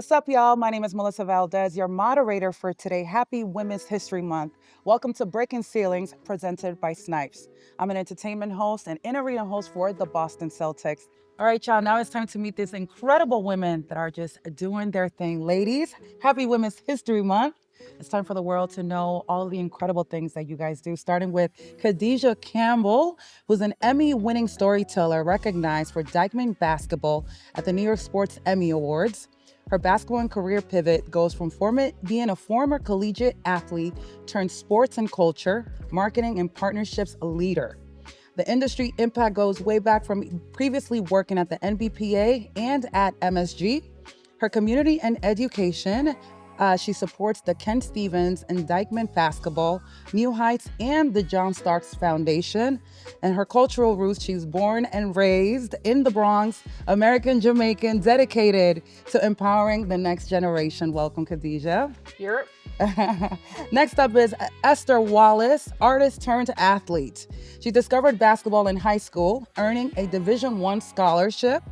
What's up, y'all? My name is Melissa Valdez, your moderator for today. Happy Women's History Month. Welcome to Breaking Ceilings, presented by SNIPES. I'm an entertainment host and in-arena host for the Boston Celtics. All right, y'all, now it's time to meet these incredible women that are just doing their thing. Ladies, happy Women's History Month. It's time for the world to know all the incredible things that you guys do, starting with Khadija Campbell, who's an Emmy-winning storyteller recognized for Dykeman basketball at the New York Sports Emmy Awards. Her basketball and career pivot goes from being a former collegiate athlete turned sports and culture, marketing and partnerships leader. The industry impact goes way back from previously working at the NBPA and at MSG. Her community and education, she supports the Ken Stevens and Dykeman Basketball, New Heights, and the John Starks Foundation. And her cultural roots, she's born and raised in the Bronx, American Jamaican, dedicated to empowering the next generation. Welcome, Khadija. Europe. Next up is Esther Wallace, artist turned athlete. She discovered basketball in high school, earning a Division I scholarship,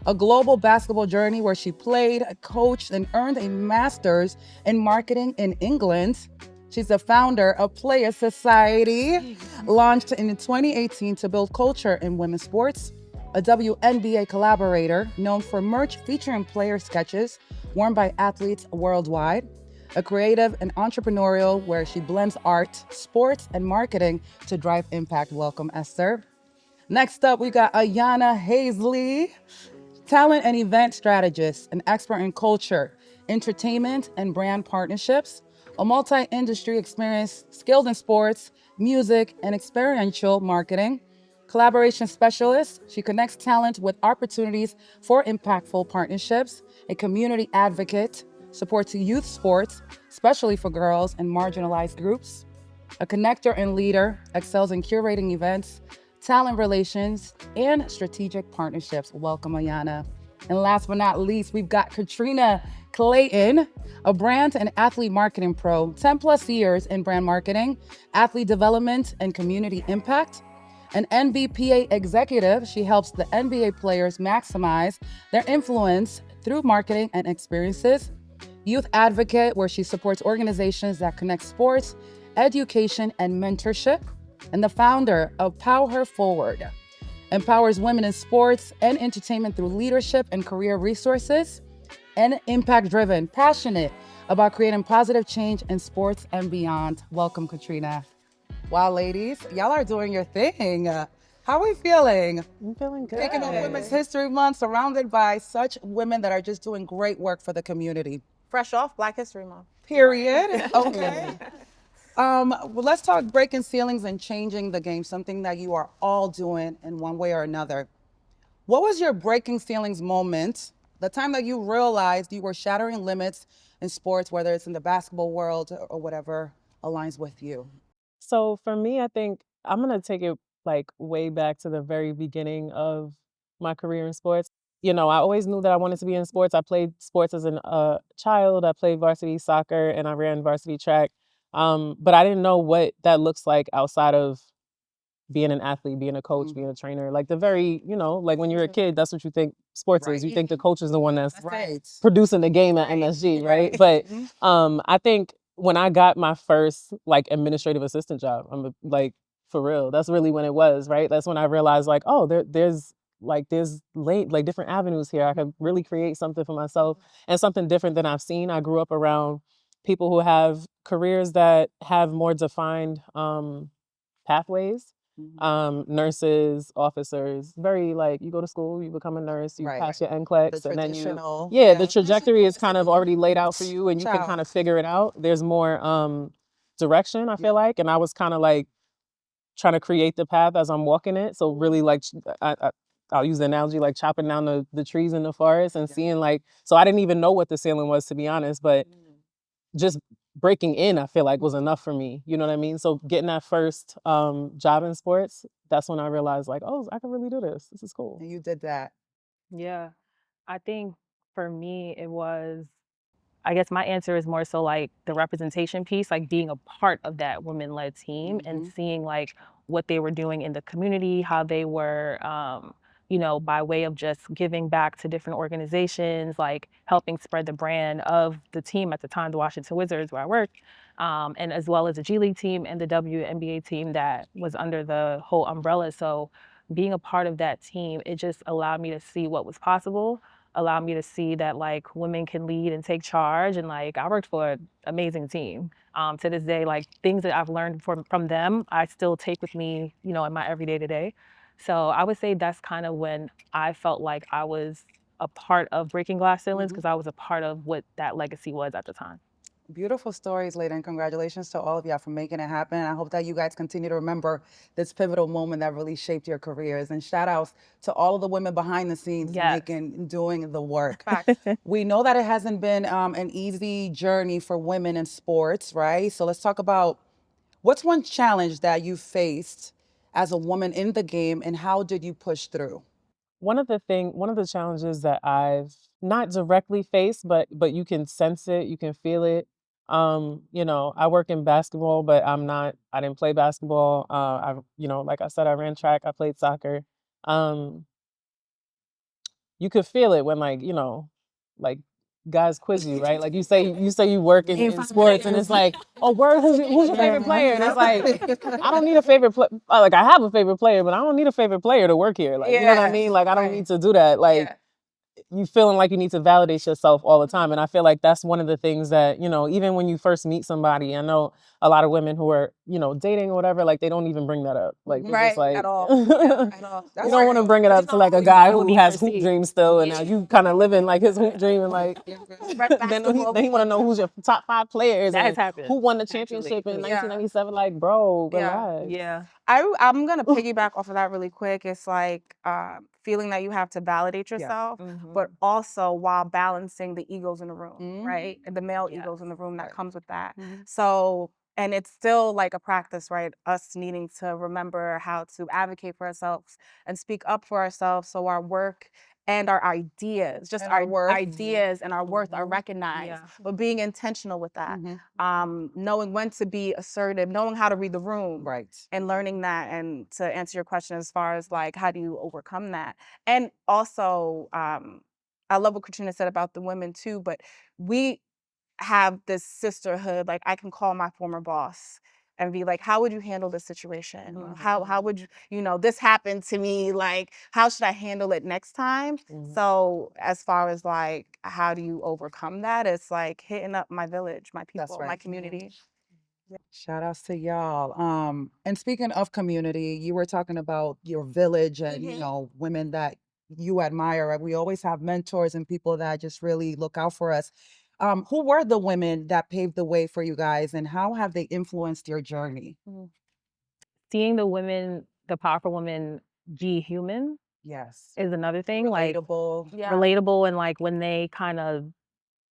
a global basketball journey where she played, coached, and earned a master's in marketing in England. She's the founder of Player Society, launched in 2018 to build culture in women's sports, a WNBA collaborator known for merch featuring player sketches worn by athletes worldwide, a creative and entrepreneurial where she blends art, sports, and marketing to drive impact. Welcome, Esther. Next up, we got Ayana Hazeley, talent and event strategist, an expert in culture, entertainment, and brand partnerships, a multi-industry experience skilled in sports, music, and experiential marketing, collaboration specialist. She connects talent with opportunities for impactful partnerships, a community advocate, supports youth sports, especially for girls and marginalized groups, a connector and leader, excels in curating events, talent relations, and strategic partnerships. Welcome, Ayana. And last but not least, we've got Katrina Clayton, a brand and athlete marketing pro, 10 plus years in brand marketing, athlete development, and community impact. An NBPA executive, she helps the NBA players maximize their influence through marketing and experiences. Youth advocate, where she supports organizations that connect sports, education, and mentorship. And the founder of Power Her Forward, empowers women in sports and entertainment through leadership and career resources, and impact-driven, passionate about creating positive change in sports and beyond. Welcome, Katrina. Wow, ladies, y'all are doing your thing. How are we feeling? I'm feeling good. Taking up Women's History Month, surrounded by such women that are just doing great work for the community. Fresh off Black History Month. Period. Okay. Well, let's talk breaking ceilings and changing the game, something that you are all doing in one way or another. What was your breaking ceilings moment, the time that you realized you were shattering limits in sports, whether it's in the basketball world or whatever aligns with you? So for me, I think I'm gonna take it like way back to the very beginning of my career in sports. You know, I always knew that I wanted to be in sports. I played sports as a child. I played varsity soccer and I ran varsity track. But I didn't know what that looks like outside of being an athlete, being a coach, being a trainer. Like the very, like when you're a kid, that's what you think sports is. You think the coach is the one that's Right. producing the game at MSG, right? But I think when I got my first like administrative assistant job, like for real, that's really when it was, right? That's when I realized like, oh, there's different avenues here. I could really create something for myself and something different than I've seen. I grew up around people who have careers that have more defined pathways. Nurses, officers, very like you go to school, you become a nurse, you pass your NCLEX, and then the trajectory is kind of already laid out for you and you can kind of figure it out. There's more direction, I feel like, and I was kind of like trying to create the path as I'm walking it. So really like I'll use the analogy like chopping down the trees in the forest and seeing like, so I didn't even know what the ceiling was, to be honest, but just breaking in, I feel like was enough for me. You know what I mean? So getting that first job in sports, that's when I realized like, oh, I can really do this. This is cool. And you did that. Yeah, I think for me, it was, I guess my answer is more so like the representation piece, like being a part of that women-led team and seeing like what they were doing in the community, how they were by way of just giving back to different organizations, like helping spread the brand of the team at the time, the Washington Wizards, where I worked, and as well as the G League team and the WNBA team that was under the whole umbrella. So being a part of that team, it just allowed me to see what was possible, allowed me to see that like women can lead and take charge. And like I worked for an amazing team. To this day, like things that I've learned from them, I still take with me, in my everyday today. So I would say that's kind of when I felt like I was a part of breaking glass ceilings, because I was a part of what that legacy was at the time. Beautiful stories, Layden. Congratulations to all of y'all for making it happen. I hope that you guys continue to remember this pivotal moment that really shaped your careers. And shout outs to all of the women behind the scenes doing the work. We know that it hasn't been an easy journey for women in sports, right? So let's talk about what's one challenge that you faced as a woman in the game, and how did you push through? One of the challenges that I've not directly faced, but you can sense it, you can feel it. I work in basketball, but I didn't play basketball. Like I said, I ran track, I played soccer. Um, you could feel it when like guys quiz you, right? Like you say you work in sports, and it's like, oh, word, who's your favorite player? And it's like, I don't need a favorite player. Like, I have a favorite player, but I don't need a favorite player to work here. Like, you know what I mean? Like, I don't need to do that. Like, you feeling like you need to validate yourself all the time. And I feel like that's one of the things that, even when you first meet somebody, I know a lot of women who are, dating or whatever, like they don't even bring that up. Like, they're just like, at all. At all. you don't want to bring it up to like a guy who has hoop dreams still, and now you kind of living like his hoop dream, and like then he want to know who's your top 5 players That has and happened. who won the championship in 1997. Like, bro, relax. Yeah. I'm gonna piggyback off of that really quick. It's like feeling that you have to validate yourself, but also while balancing the egos in the room, right? And the male egos in the room that comes with that. So, and it's still like a practice, right? Us needing to remember how to advocate for ourselves and speak up for ourselves, so our work and our ideas, just our ideas and our worth are recognized. But being intentional with that, knowing when to be assertive, knowing how to read the room, and learning that. And to answer your question, as far as like how do you overcome that, and also, I love what Katrina said about the women too. But we have this sisterhood. Like I can call my former boss and be like, how would you handle this situation? How would you, this happened to me, like, how should I handle it next time? So as far as like, how do you overcome that? It's like hitting up my village, my people, my community. Shout outs to y'all. And speaking of community, you were talking about your village and, women that you admire. Right? We always have mentors and people that just really look out for us. Who were the women that paved the way for you guys, and how have they influenced your journey? Seeing the powerful women be human is another thing. Relatable. Like relatable, and like when they kind of,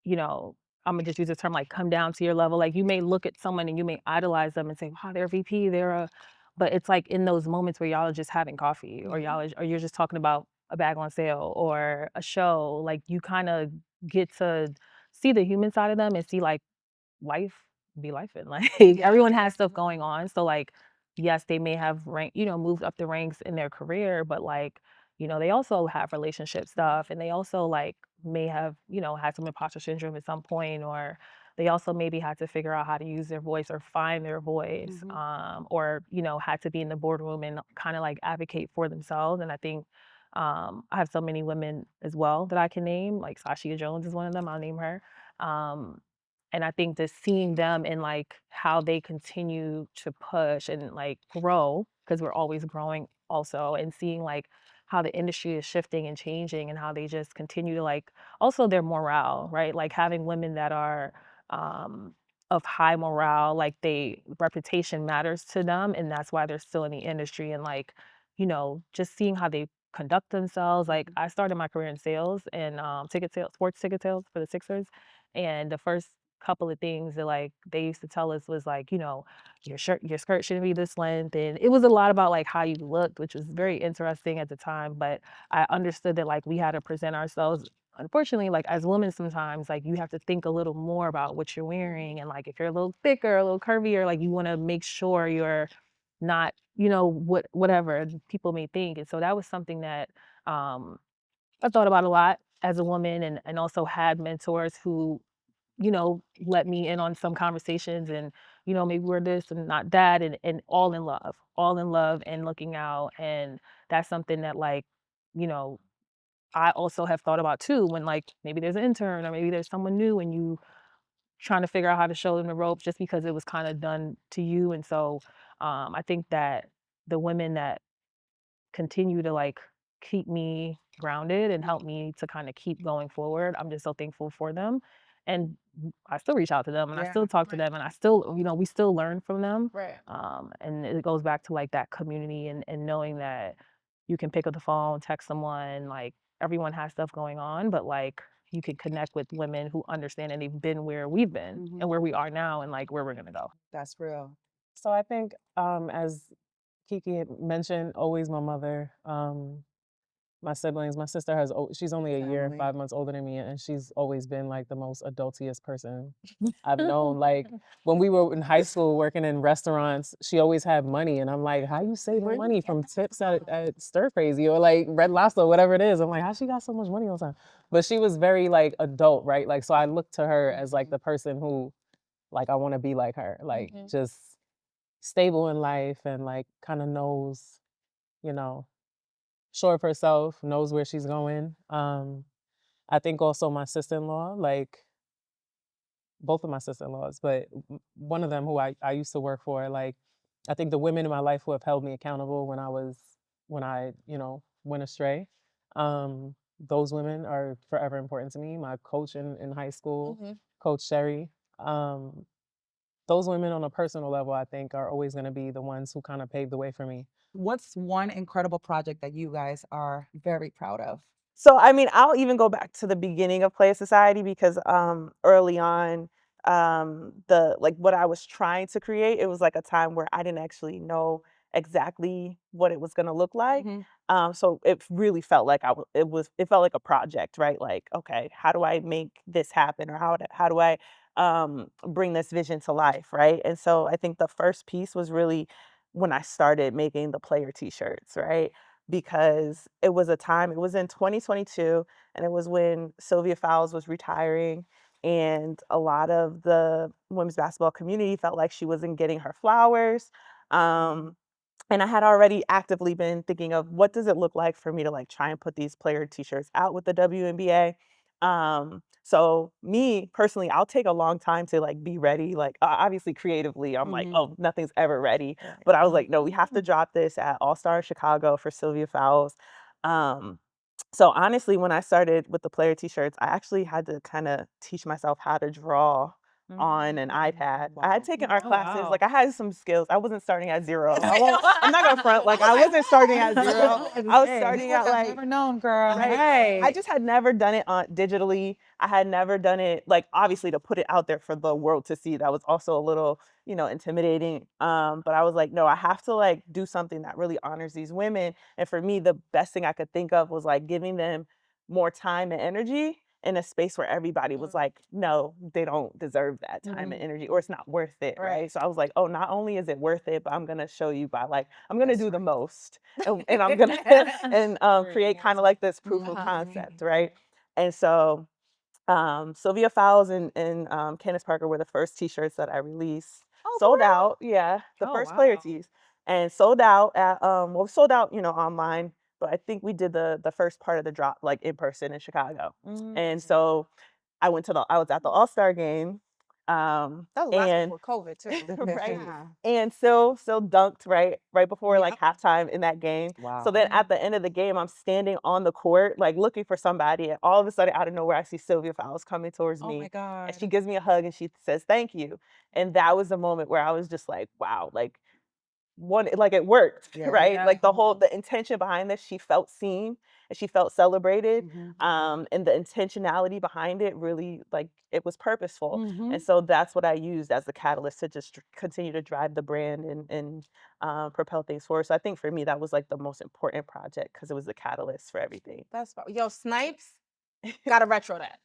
I'm gonna just use this term, like come down to your level. Like you may look at someone and you may idolize them and say, wow, they're a VP, but it's like in those moments where y'all are just having coffee, or or you're just talking about a bag on sale or a show, like you kind of get to see the human side of them and see like life be life, and like everyone has stuff going on. So like, yes, they may have moved up the ranks in their career, but like, they also have relationship stuff, and they also like may have, had some imposter syndrome at some point, or they also maybe had to figure out how to use their voice or find their voice, or, had to be in the boardroom and kind of like advocate for themselves. And I think I have so many women as well that I can name, like Sashia Jones is one of them. I'll name her. And I think just seeing them and like how they continue to push and like grow, because we're always growing also, and seeing like how the industry is shifting and changing, and how they just continue to like also their morale, right? Like having women that are of high morale, like reputation matters to them, and that's why they're still in the industry. And like, just seeing how they conduct themselves. Like I started my career in sales and sports ticket sales for the Sixers. And the first couple of things that like they used to tell us was like, your skirt shouldn't be this length. And it was a lot about like how you looked, which was very interesting at the time. But I understood that like we had to present ourselves. Unfortunately, like as women, sometimes like you have to think a little more about what you're wearing. And like if you're a little thicker, a little curvier, like you want to make sure you're not, whatever people may think. And so that was something that I thought about a lot as a woman, and also had mentors who, let me in on some conversations, and, maybe we're this and not that, and all in love and looking out. And that's something that, like, you know, I also have thought about too, when, like, maybe there's an intern or maybe there's someone new and you trying to figure out how to show them the ropes just because it was kind of done to you. And so I think that the women that continue to, like, keep me grounded and help me to kind of keep going forward, I'm just so thankful for them. And I still reach out to them and I still talk to them, and I still, we still learn from them. Right. And it goes back to, like, that community, and knowing that you can pick up the phone, text someone, like, everyone has stuff going on, but, like, you can connect with women who understand and they've been where we've been and where we are now and, like, where we're gonna go. That's real. So I think, as Kiki had mentioned, always my mother, my siblings. My sister she's only a year and Family. 5 months older than me, and she's always been like the most adultiest person I've known. Like when we were in high school working in restaurants, she always had money, and I'm like, how you saving money from tips at Stir Crazy or like Red Lobster or whatever it is? I'm like, how she got so much money all the time? But she was very like adult, right? Like, so I look to her as like the person who, like, I want to be like her, like just stable in life and like kind of knows, you know, sure of herself, knows where she's going. I think also my sister-in-law, like both of my sister-in-laws, but one of them who I used to work for, like I think the women in my life who have held me accountable when I, went astray. Those women are forever important to me. My coach in high school, Coach Sherry. Those women on a personal level, I think, are always going to be the ones who kind of paved the way for me. What's one incredible project that you guys are very proud of? So, I mean, I'll even go back to the beginning of Play Society because early on, what I was trying to create, it was like a time where I didn't actually know exactly what it was going to look like. So it really felt like it felt like a project, right? Like, okay, how do I make this happen, or how do I bring this vision to life, right? And so I think the first piece was really when I started making the player t-shirts, right? Because it was in 2022, and it was when Sylvia Fowles was retiring, and a lot of the women's basketball community felt like she wasn't getting her flowers. And I had already actively been thinking of what does it look like for me to like try and put these player t-shirts out with the WNBA. So me personally, I'll take a long time to like be ready. Like obviously creatively, I'm like, oh, nothing's ever ready. But I was like, no, we have to drop this at All Star Chicago for Sylvia Fowles. So honestly, when I started with the player t-shirts, I actually had to kind of teach myself how to draw on an iPad. I had taken art classes. Like I had some skills. I wasn't starting at zero. I'm not gonna front. Like I wasn't starting at zero. I was starting at like Never known, girl. right. I just had never done it digitally. I had never done it like obviously to put it out there for the world to see. That was also a little, intimidating. But I was like, no, I have to like do something that really honors these women. And for me, the best thing I could think of was like giving them more time and energy in a space where everybody was like, no, they don't deserve that time and energy, or it's not worth it, right? So I was like, oh, not only is it worth it, but I'm gonna show you by like, I'm gonna do the most, and I'm gonna and create kind of like this proof of concept, right? And so Sylvia Fowles and Candace Parker were the first t-shirts that I released. Sold out, yeah, the first player tees, and sold out at sold out, online, but I think we did the first part of the drop like in person in Chicago. And so I was at the All-Star game. That was last before COVID too. Right. And still dunked right before like halftime in that game. Wow. So then at the end of the game, I'm standing on the court, like looking for somebody, and all of a sudden out of nowhere, I see Sylvia Fowles coming towards me. Oh my God. And she gives me a hug and she says, "Thank you." And that was the moment where I was just like, wow, like like it worked, right? Yeah. Like the intention behind this, she felt seen and she felt celebrated. And the intentionality behind it really like it was purposeful. And so that's what I used as the catalyst to just continue to drive the brand and propel things forward. So I think for me that was like the most important project because it was the catalyst for everything. That's yo, Snipes. Gotta retro that.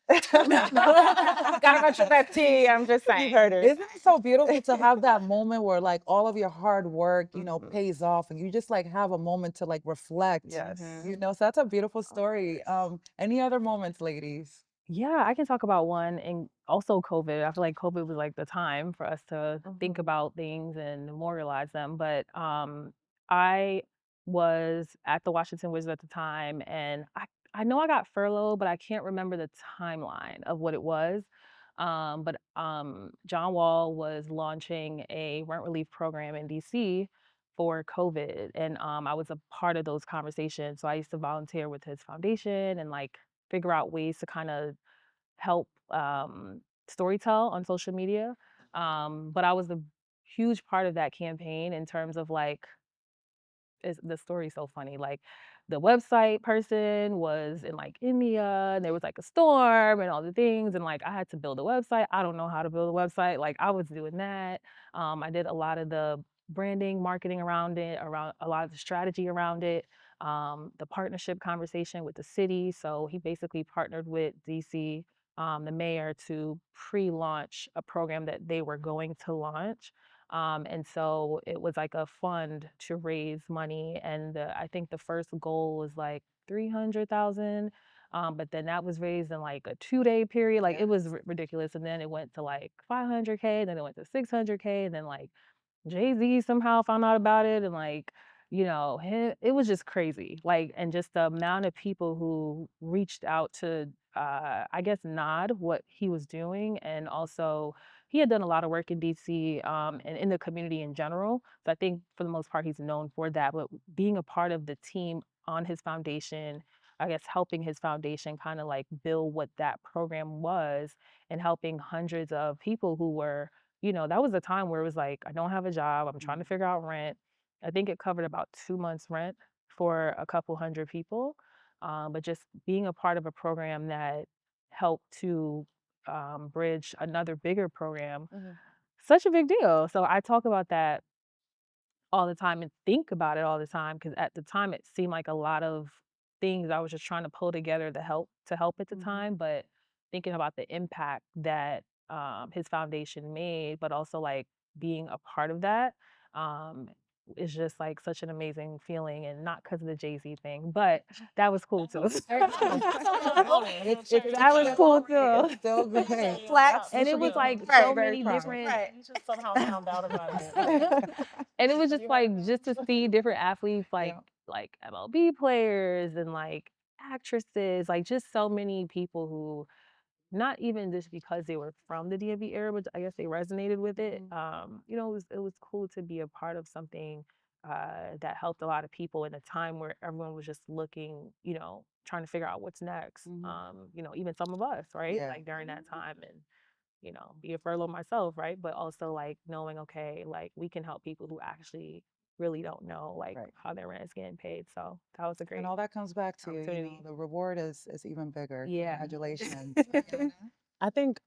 Gotta punching that tea. I'm just saying. You heard her. Isn't it so beautiful to have that moment where like all of your hard work, you know, pays off and you just like have a moment to like reflect. Yes. You know, so that's a beautiful story. Any other moments, ladies? Yeah, I can talk about one, and also COVID. I feel like COVID was like the time for us to think about things and memorialize them. But I was at the Washington Wizards at the time, and I know I got furloughed, but I can't remember the timeline of what it was. But John Wall was launching a rent relief program in DC for COVID, and I was a part of those conversations. So I used to volunteer with his foundation and like figure out ways to kind of help storytell on social media. But I was a huge part of that campaign in terms of like the story's so funny. Like the website person was in like India and there was like a storm and all the things. And like I had to build a website. I don't know how to build a website. Like I was doing that. I did a lot of the branding, marketing around it, around a lot of the strategy around it. The partnership conversation with the city. So he basically partnered with DC, the mayor, to pre-launch a program that they were going to launch. And so it was like a fund to raise money. And I think the first goal was like 300,000. But then that was raised in like a 2-day period. Like it was ridiculous. And then it went to like 500K, and then it went to 600K. And then like Jay-Z somehow found out about it, and like, it was just crazy. Like, and just the amount of people who reached out to, I guess, nod what he was doing. And also, he had done a lot of work in DC, and in the community in general. So I think for the most part, he's known for that. But being a part of the team on his foundation, I guess, helping his foundation kind of like build what that program was, and helping hundreds of people who were, that was a time where it was like, I don't have a job. I'm trying to figure out rent. I think it covered about 2 months' rent for a couple hundred people. But just being a part of a program that helped to bridge another bigger program, such a big deal. So I talk about that all the time and think about it all the time, because at the time it seemed like a lot of things I was just trying to pull together to help at the time. But thinking about the impact that his foundation made, but also like being a part of that, um, is just like such an amazing feeling. And not because of the Jay-Z thing, but that was cool too. That was cool too. Still great. Flex. And it was like Right, so very many proud. different, You just somehow found out about it. and it was just like just to see different athletes, like Yeah. like MLB players and like actresses, like just so many people who, not even just because they were from the DMV era, but I guess they resonated with it. It was cool to be a part of something that helped a lot of people in a time where everyone was just looking, trying to figure out what's next. Even some of us, right? Yeah. Like during that time, and be a furlough myself, right? But also like knowing, okay, like we can help people who actually really don't know like Right. how their rent is getting paid. So that was a great And all that comes back to, opportunity. the reward is even bigger. Yeah. Congratulations. I think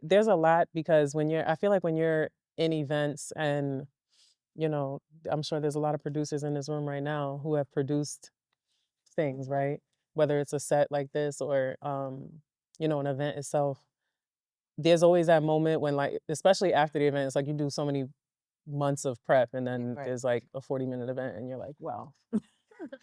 there's a lot, because I feel like when you're in events, and I'm sure there's a lot of producers in this room right now who have produced things, right? Whether it's a set like this or an event itself. There's always that moment when, like, especially after the event, it's like you do so many months of prep, and then Right. there's like a 40-minute event, and you're like, wow,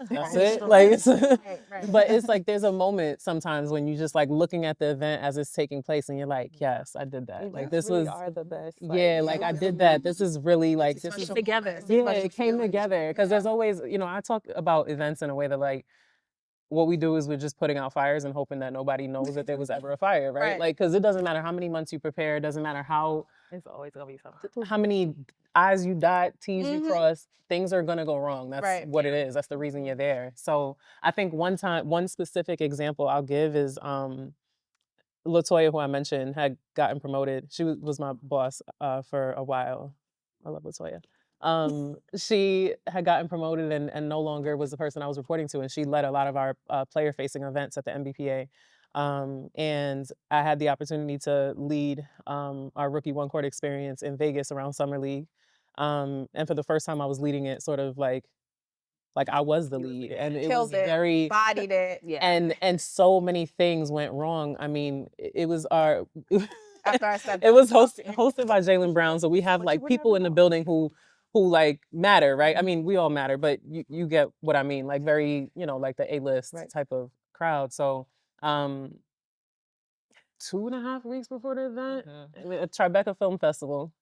that's Right. it. Like, it's, Right. but it's like there's a moment sometimes when you just like looking at the event as it's taking place, and you're like, yes, I did that. Like this really was are the best. yeah, like I did that. This is really like this is Together. yeah, it came together, because there's always, I talk about events in a way that like what we do is we're just putting out fires and hoping that nobody knows that there was ever a fire, right? Right. Like, because it doesn't matter how many months you prepare, it doesn't matter It's always gonna be something. how many I's you dot, T's you cross, things are gonna go wrong. That's Right. what it is. That's the reason you're there. So I think one specific example I'll give is Latoya, who I mentioned, had gotten promoted. She was my boss for a while. I love Latoya. She had gotten promoted and no longer was the person I was reporting to, and she led a lot of our player-facing events at the MBPA. And I had the opportunity to lead our rookie one-court experience in Vegas around Summer League. And for the first time, I was leading it sort of like like I was the lead, and it was Killed it, very bodied it. and so many things went wrong. I mean, it was our After I said it was that. hosted by Jalen Brown, so we have But you like would people never in the know. building who like matter, right? I mean, we all matter, but you get what I mean, like very, you know, like the A-list type of crowd. So 2.5 weeks before the event, at Tribeca Film Festival.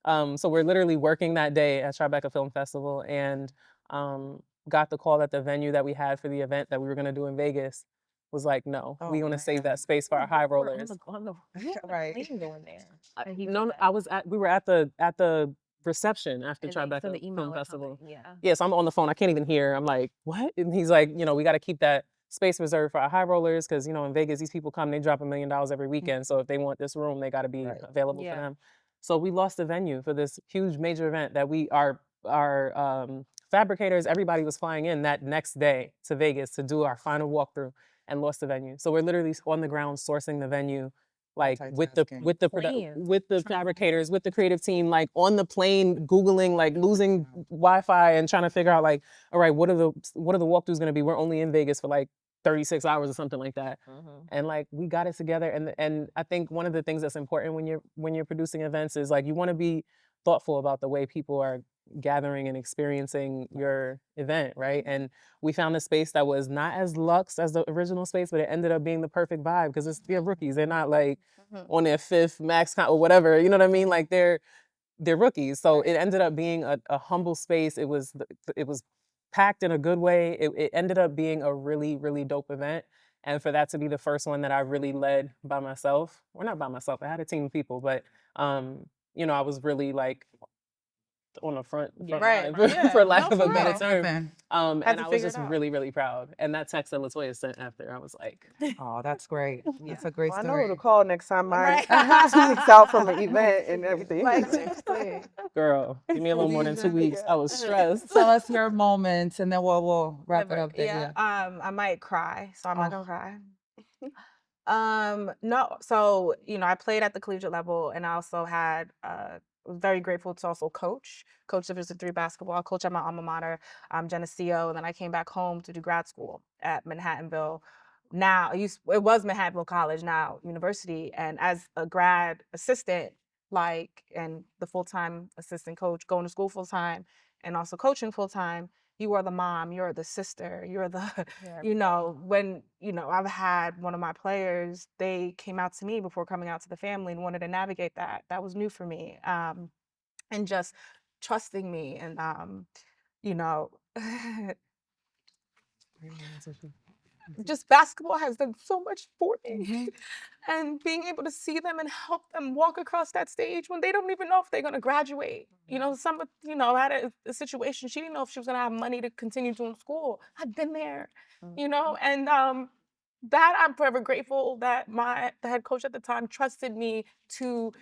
So we're literally working that day at Tribeca Film Festival, and got the call that the venue that we had for the event that we were going to do in Vegas was like, no, we want to save that space for our high rollers. Plane going there. No, we were at the reception after Tribeca Film Festival. Yeah, so I'm on the phone. I can't even hear. I'm like, what? And he's like, you know, we got to keep that space reserved for our high rollers because, you know, in Vegas, these people come, they drop $1 million every weekend. So if they want this room, they got to be available for them. So we lost the venue for this huge major event that our fabricators, everybody was flying in that next day to Vegas to do our final walkthrough, and lost the venue. So we're literally on the ground sourcing the venue, like with the fabricators, with the creative team, like on the plane, Googling, like losing Wi-Fi and trying to figure out like, all right, what are the walkthroughs going to be? We're only in Vegas for like 36 hours or something like that. And like we got it together. And I think one of the things that's important when you're producing events is like you want to be thoughtful about the way people are gathering and experiencing your event, right? And we found a space that was not as luxe as the original space, but it ended up being the perfect vibe because they're rookies. They're not like on their 5th max count or whatever. You know what I mean? Like they're rookies. So it ended up being a humble space. It was packed in a good way. It ended up being a really, really dope event. And for that to be the first one that I really led by myself, or not by myself, I had a team of people, but you know, I was really like on the front line, for lack of a better term. And I was just really, really proud. And that text that LaToya sent after, I was like, oh, that's great. That's a great story. I know who to call next time I'm 2 weeks out from an event and everything. Like, seriously. girl, give me a little more than 2 weeks. I was stressed. Tell us your moments, and then we'll wrap it up there. Yeah. I might cry, so I'm not gonna cry. No, so you know, I played at the collegiate level, and I also had was very grateful to also coach Division III basketball. I coach at my alma mater, Geneseo, and then I came back home to do grad school at Manhattanville. Now it was Manhattanville College, now university, and as a grad assistant, like, and the full-time assistant coach, going to school full-time and also coaching full-time, you are the mom, you're the sister, you're the, you know, when, you know, I've had one of my players, they came out to me before coming out to the family and wanted to navigate that. That was new for me. And just trusting me and, you know, just basketball has done so much for me. And being able to see them and help them walk across that stage when they don't even know if they're going to graduate. You know, I had a situation, she didn't know if she was going to have money to continue doing school. I've been there, you know, and that I'm forever grateful that the head coach at the time trusted me to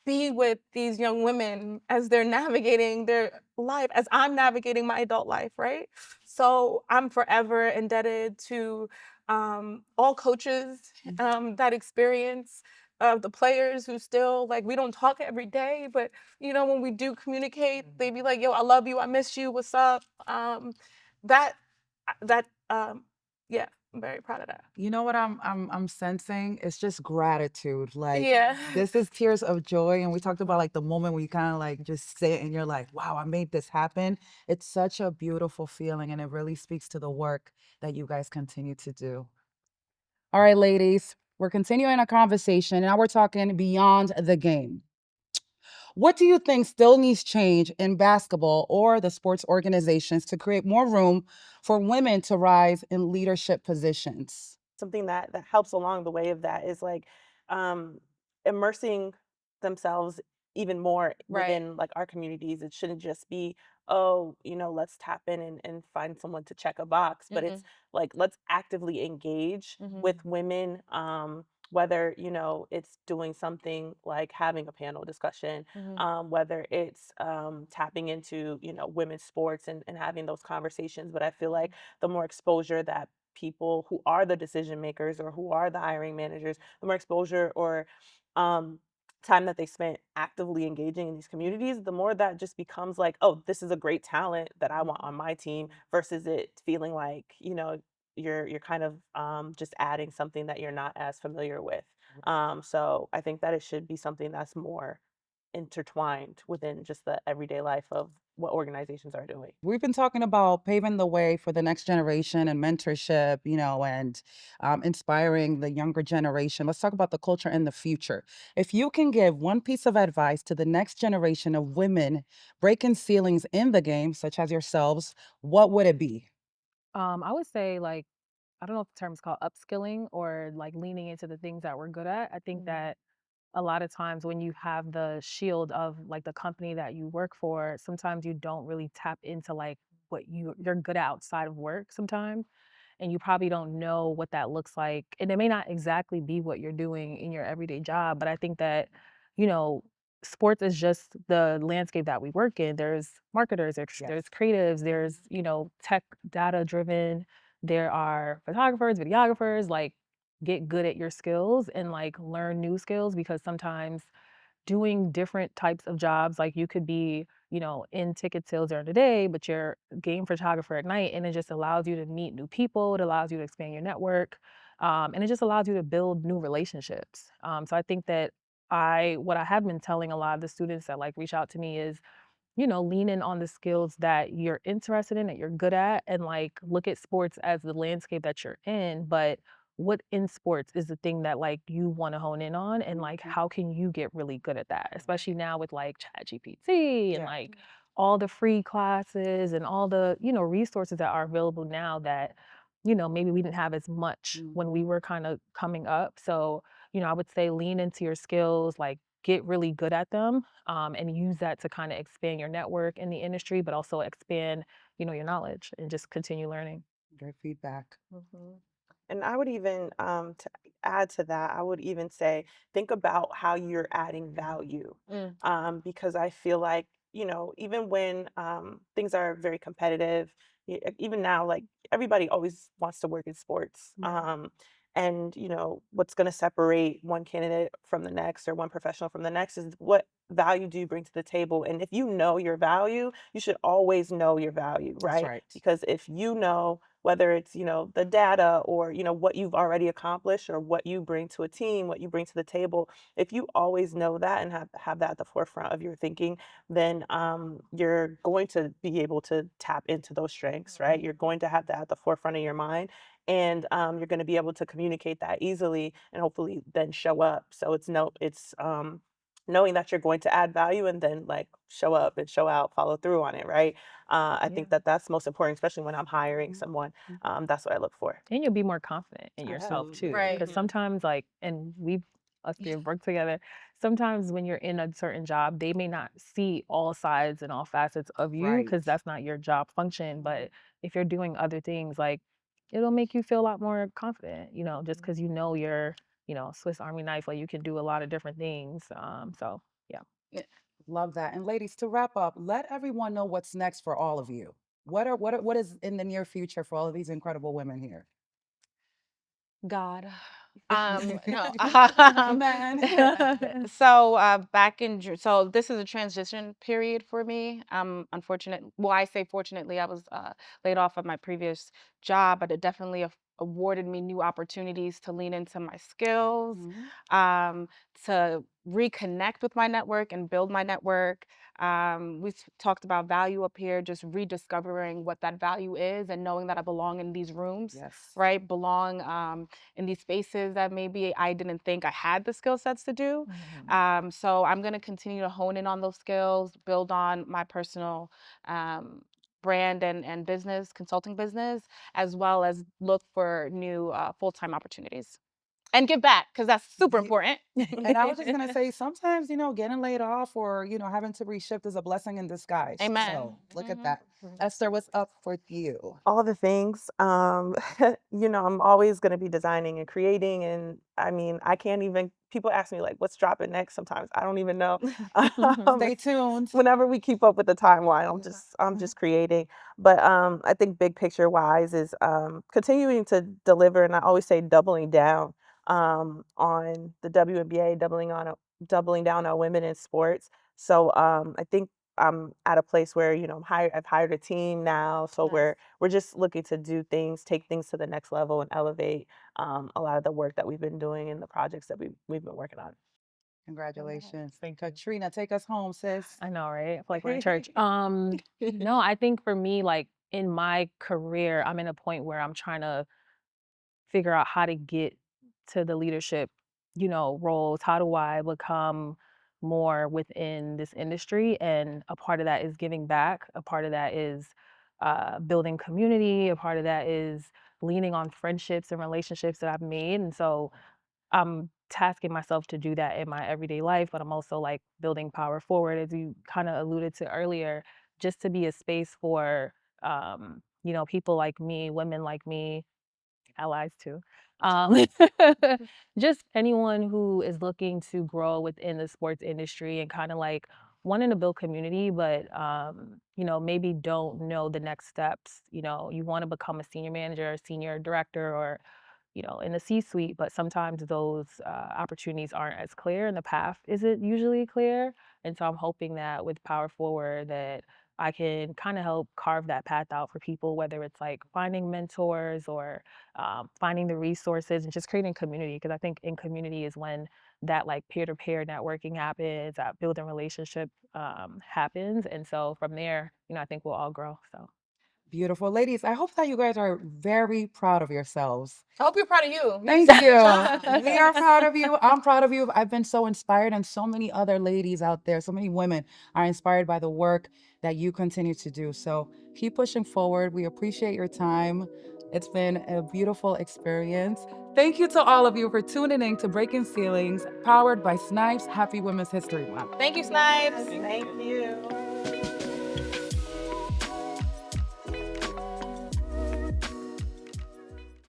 be with these young women as they're navigating their life, as I'm navigating my adult life, right? So I'm forever indebted to all coaches, that experience of the players who still, like, we don't talk every day, but you know, when we do communicate, they be like, yo, I love you, I miss you, what's up? Yeah, I'm very proud of that. You know what I'm sensing? It's just gratitude. Like, Yeah. this is tears of joy. And we talked about like the moment where you kind of like just sit and you're like, wow, I made this happen. It's such a beautiful feeling, and it really speaks to the work that you guys continue to do. All right, ladies, we're continuing our conversation. And now we're talking beyond the game. What do you think still needs change in basketball or the sports organizations to create more room for women to rise in leadership positions? Something that helps along the way of that is like immersing themselves even more within like our communities. It shouldn't just be, oh, you know, let's tap in and find someone to check a box, but it's like, let's actively engage with women, whether, you know, it's doing something like having a panel discussion, whether it's tapping into, you know, women's sports and having those conversations. But I feel like the more exposure that people who are the decision makers or who are the hiring managers, the more exposure or time that they spent actively engaging in these communities, the more that just becomes like, oh, this is a great talent that I want on my team, versus it feeling like, you're kind of just adding something that you're not as familiar with. So I think that it should be something that's more intertwined within just the everyday life of what organizations are doing. We've been talking about paving the way for the next generation and mentorship, and inspiring the younger generation. Let's talk about the culture and the future. If you can give one piece of advice to the next generation of women breaking ceilings in the game, such as yourselves, what would it be? I would say like I don't know if the term is called upskilling or like leaning into the things that we're good at. I think that a lot of times when you have the shield of like the company that you work for, sometimes you don't really tap into like what you're good at outside of work sometimes. And you probably don't know what that looks like. And it may not exactly be what you're doing in your everyday job, but I think that, you know, sports is just the landscape that we work in. There's marketers, there's creatives, there's, tech data driven, there are photographers, videographers, like get good at your skills and like learn new skills because sometimes doing different types of jobs. Like you could be, in ticket sales during the day, but you're a game photographer at night, and it just allows you to meet new people. It allows you to expand your network, and it just allows you to build new relationships. So I think that what I have been telling a lot of the students that like reach out to me is lean in on the skills that you're interested in, that you're good at, and like look at sports as the landscape that you're in. But what in sports is the thing that like you want to hone in on, and like how can you get really good at that? Especially now with like ChatGPT and like all the free classes and all the resources that are available now that maybe we didn't have as much when we were kind of coming up. So I would say lean into your skills, like get really good at them, and use that to kind of expand your network in the industry, but also expand, your knowledge and just continue learning. Great feedback. And I would even, to add to that, I would even say, think about how you're adding value. Because I feel like, even when things are very competitive, even now, like everybody always wants to work in sports. And, what's going to separate one candidate from the next or one professional from the next is what value do you bring to the table. And if you know your value, you should always know your value, That's right? right. Because if you know, whether it's the data or what you've already accomplished or what you bring to a team, what you bring to the table, if you always know that and have that at the forefront of your thinking, then you're going to be able to tap into those strengths, right? You're going to have that at the forefront of your mind, and you're going to be able to communicate that easily and hopefully then show up. So it's knowing that you're going to add value and then like show up and show out, follow through on it, right? I think that that's most important, especially when I'm hiring someone. That's what I look for. And you'll be more confident in yourself Absolutely. too. Right. Because sometimes like, and us three have worked together, sometimes when you're in a certain job, they may not see all sides and all facets of you Right. because that's not your job function. But if you're doing other things, like it'll make you feel a lot more confident, just because you're, Swiss Army knife, like you can do a lot of different things. So yeah. Love that. And ladies, to wrap up, let everyone know what's next for all of you. What is in the near future for all of these incredible women here? God. No. Man. So back in June, so this is a transition period for me. Well, I say fortunately, I was laid off of my previous job, but it definitely awarded me new opportunities to lean into my skills, to reconnect with my network and build my network. We've talked about value up here, just rediscovering what that value is and knowing that I belong in these rooms, Yes. right? Belong in these spaces that maybe I didn't think I had the skill sets to do. So I'm going to continue to hone in on those skills, build on my personal brand and business, consulting business, as well as look for new full-time opportunities. And give back, because that's super important. And I was just gonna say, sometimes getting laid off or having to reshift is a blessing in disguise. Amen. So look at that. Esther, what's up for you? All the things. I'm always going to be designing and creating, and I mean, I can't even. People ask me like, "What's dropping next?" Sometimes I don't even know. Stay tuned. Whenever we keep up with the timeline, I'm just creating. But I think big picture wise is continuing to deliver, and I always say doubling down on the WNBA, doubling down on women in sports. So I think I'm at a place where, you know, I've hired a team now, so we're just looking to do things, take things to the next level, and elevate a lot of the work that we've been doing and the projects that we've been working on. Congratulations. Katrina, take us home, sis. I know, right? I feel like we're in church. No, I think for me, like in my career, I'm in a point where I'm trying to figure out how to get to the leadership, you know, roles. How do I become more within this industry? And a part of that is giving back. A part of that is building community. A part of that is leaning on friendships and relationships that I've made. And so I'm tasking myself to do that in my everyday life, but I'm also like building power forward, as you kind of alluded to earlier, just to be a space for, you know, people like me, women like me, allies too. Um, just anyone who is looking to grow within the sports industry and kind of like wanting to build community, but you know, maybe don't know the next steps. You know, you want to become a senior manager, senior director, or you know, in the C-suite, but sometimes those opportunities aren't as clear, and the path isn't usually clear. And so I'm hoping that with Power Forward that I can kind of help carve that path out for people, whether it's like finding mentors or finding the resources and just creating community. Because I think in community is when that like peer-to-peer networking happens, that building relationship happens. And so from there, you know, I think we'll all grow. So. Beautiful. Ladies, I hope that you guys are very proud of yourselves. I hope you're proud of you. Thank you. We are proud of you. I'm proud of you. I've been so inspired, and so many other ladies out there, so many women are inspired by the work that you continue to do. So keep pushing forward. We appreciate your time. It's been a beautiful experience. Thank you to all of you for tuning in to Breaking Ceilings, powered by Snipes. Happy Women's History Month. Thank you, Snipes. Thank you.